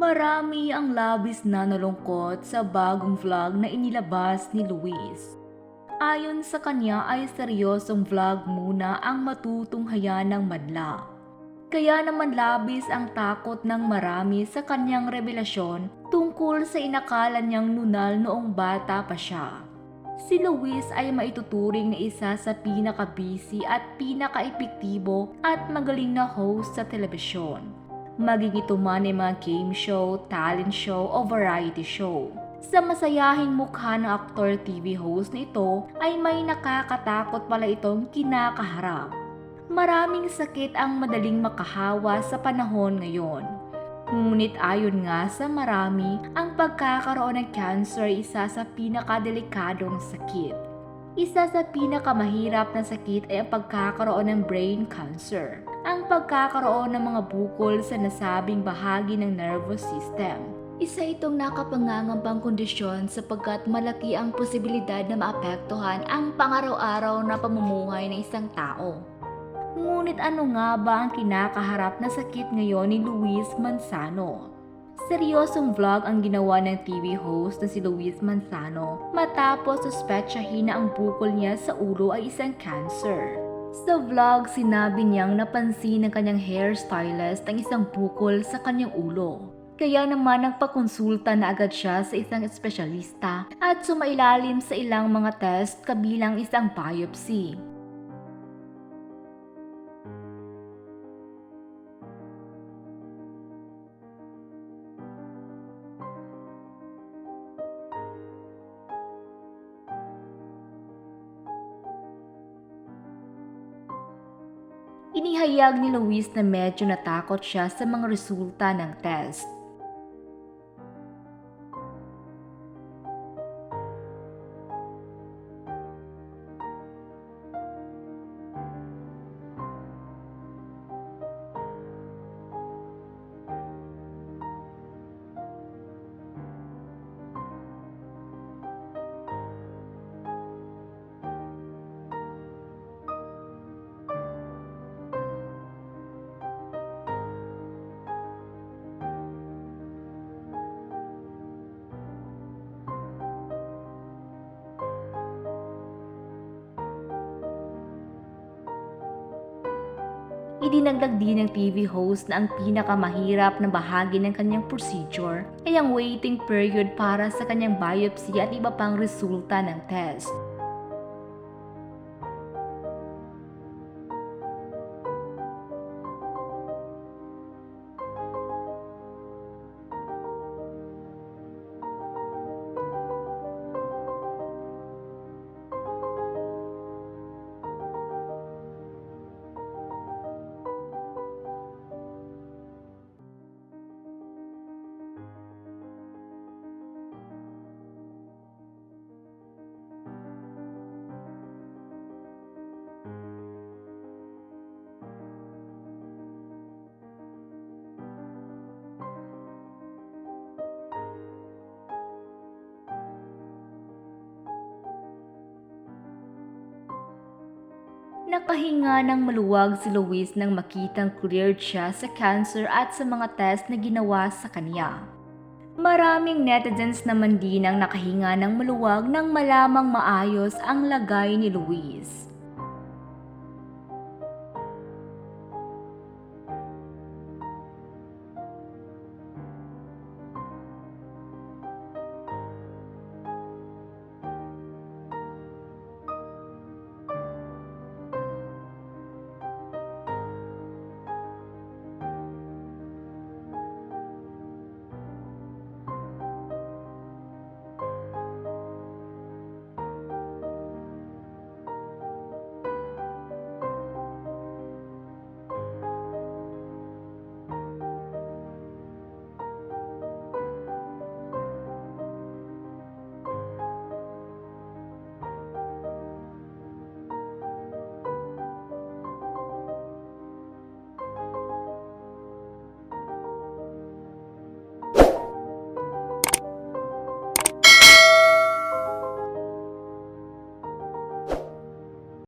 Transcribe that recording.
Marami ang labis na nalungkot sa bagong vlog na inilabas ni Luis. Ayon sa kanya ay seryosong vlog muna ang matutunghayan ng madla. Kaya naman labis ang takot ng marami sa kanyang revelasyon tungkol sa inakala niyang nunal noong bata pa siya. Si Luis ay maituturing na isa sa pinaka-busy at pinaka-epektibo at magaling na host sa telebisyon. Maging ito man ay mga game show, talent show o variety show. Sa masayahing mukha ng aktor TV host na ito ay may nakakatakot pala itong kinakaharap. Maraming sakit ang madaling makahawa sa panahon ngayon. Ngunit ayon nga sa marami, ang pagkakaroon ng cancer ay isa sa pinakadelikadong sakit. Isa sa pinakamahirap na sakit ay ang pagkakaroon ng brain cancer, ang pagkakaroon ng mga bukol sa nasabing bahagi ng nervous system. Isa itong nakapangangambang kondisyon sapagkat malaki ang posibilidad na maapektuhan ang pang-araw-araw na pamumuhay ng isang tao. Ngunit ano nga ba ang kinakaharap na sakit ngayon ni Luis Manzano? Seryosong vlog ang ginawa ng TV host na si Luis Manzano matapos suspetsyahin na ang bukol niya sa ulo ay isang cancer. Sa vlog, sinabi niyang napansin ng kanyang hairstylist ang isang bukol sa kanyang ulo. Kaya naman nagpakonsulta na agad siya sa isang espesyalista at sumailalim sa ilang mga test kabilang isang biopsy. Inihayag ni Luis na medyo natakot siya sa mga resulta ng test. Idinagdag din ng TV host na ang pinakamahirap na bahagi ng kanyang procedure ay ang waiting period para sa kanyang biopsy at iba pang resulta ng test. Nakahinga ng maluwag si Luis nang makitang cleared siya sa cancer at sa mga test na ginawa sa kanya. Maraming netizens naman din ang nakahinga ng maluwag nang malamang maayos ang lagay ni Luis.